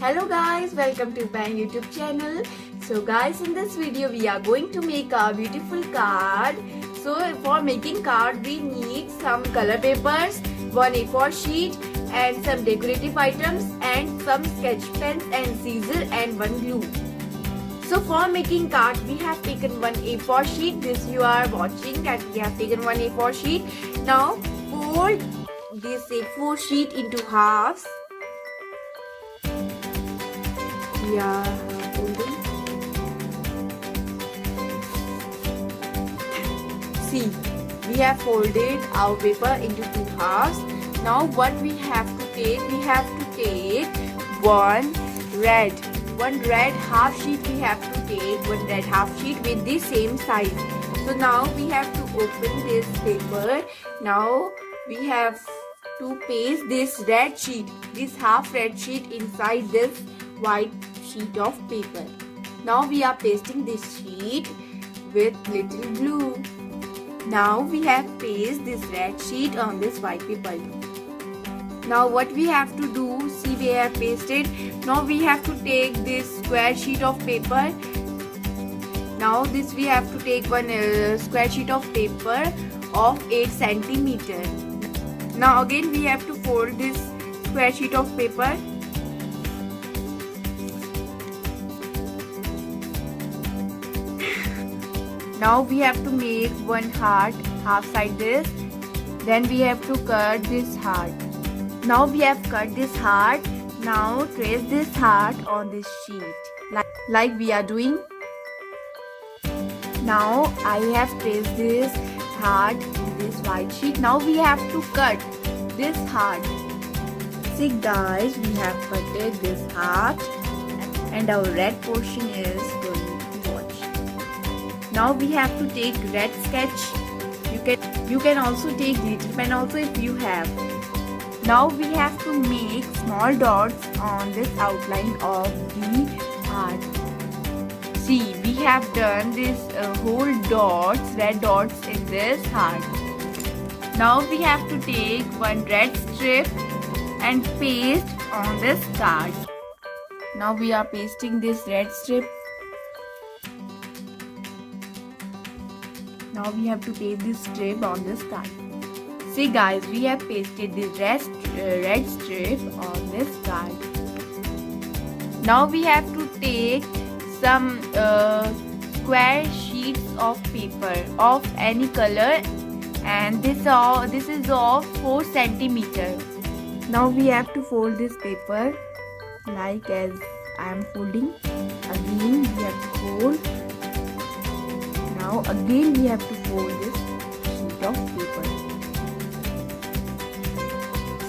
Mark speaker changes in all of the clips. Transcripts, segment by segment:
Speaker 1: Hello guys, welcome to my YouTube channel. So guys, in this video we are going to make a beautiful card. So for making card we need some color papers, one A4 sheet and some decorative items and some sketch pens and scissors and one glue. So for making card we have taken one A4 sheet. This you are watching that we have taken one A4 sheet. Now fold this A4 sheet into halves. We are folding. See, we have folded our paper into two halves. Now what we have to take? We have to take one red half sheet. We have to take one red half sheet with the same size. So now we have to open this paper. Now we have to paste this red sheet, this half red sheet inside this white sheet of paper. Now we are pasting this sheet with little glue. Now we have pasted this red sheet on this white paper. Now what we have to do, see we have pasted. Now we have to take this square sheet of paper. Now this we have to take one square sheet of paper of 8 centimeter. Now again we have to fold this square sheet of paper. Now we have to make one heart half side this. Then we have to cut this heart. Now we have cut this heart. Now trace this heart on this sheet like we are doing. Now I have traced this heart in this white sheet. Now we have to cut this heart. See guys, we have cutted this heart and our red portion is going. Now we have to take red sketch. You can also take glitter pen also if you have. Now we have to make small dots on this outline of the heart. See, we have done this whole dots, red dots in this heart. Now we have to take one red strip and paste on this card. Now we are pasting this red strip. Now we have to paste this strip on this card. See guys, we have pasted this red strip on this card. Now we have to take some square sheets of paper of any color, and this is of 4 centimeter. Now we have to fold this paper like as I am folding. Again we have to fold. Now again we have to fold this sheet of paper.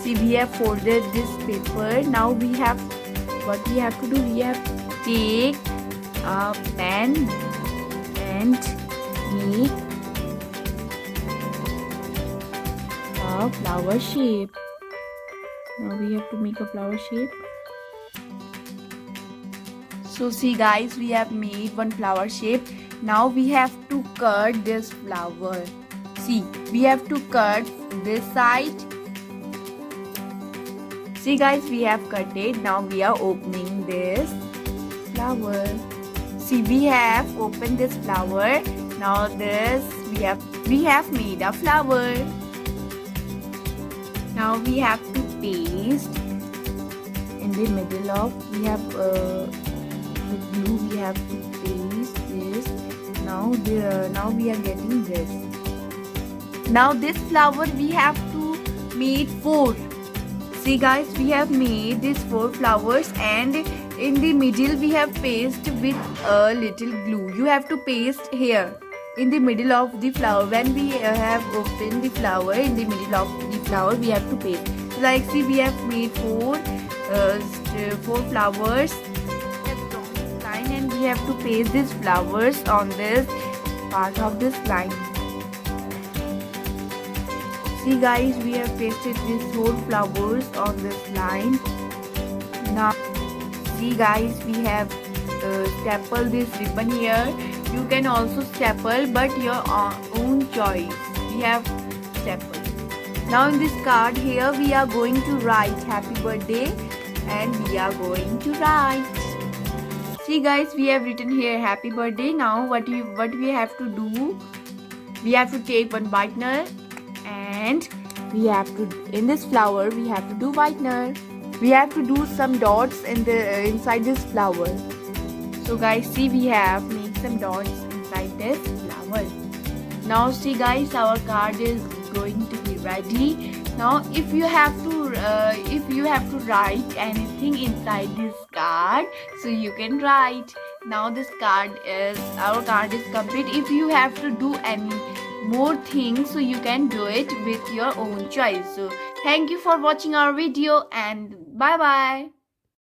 Speaker 1: See, we have folded this paper. Now what we have to do, we have to take a pen and make a flower shape. Now we have to make a flower shape. So see guys, we have made one flower shape. Now we have to cut this flower. See, we have to cut this side. See guys, we have cut it. Now we are opening this flower. See, we have opened this flower. Now this we have made a flower. Now we have to paste in the middle of, we have with glue we have to paste this. Now we are getting this. Now this flower we have to make 4. See guys, we have made these 4 flowers, and in the middle we have pasted with a little glue. You have to paste here in the middle of the flower. When we have opened the flower, in the middle of the flower we have to paste. Like see, we have made 4 flowers. And we have to paste these flowers on this part of this line. See guys, we have pasted these whole flowers on this line. Now see guys, we have stapled this ribbon here. You can also staple, but your own choice. We have stapled. Now in this card here we are going to write happy birthday and we are going to write. See guys, we have written here happy birthday. Now what we have to do, we have to take one whitener and we have to, in this flower we have to do whitener. We have to do some dots in the inside this flower. So guys, see, we have made some dots inside this flower. Now see guys, our card is going to be ready. Now if you have to write anything inside this card, so you can write. Now this our card is complete. If you have to do any more things, so you can do it with your own choice. So thank you for watching our video and bye bye.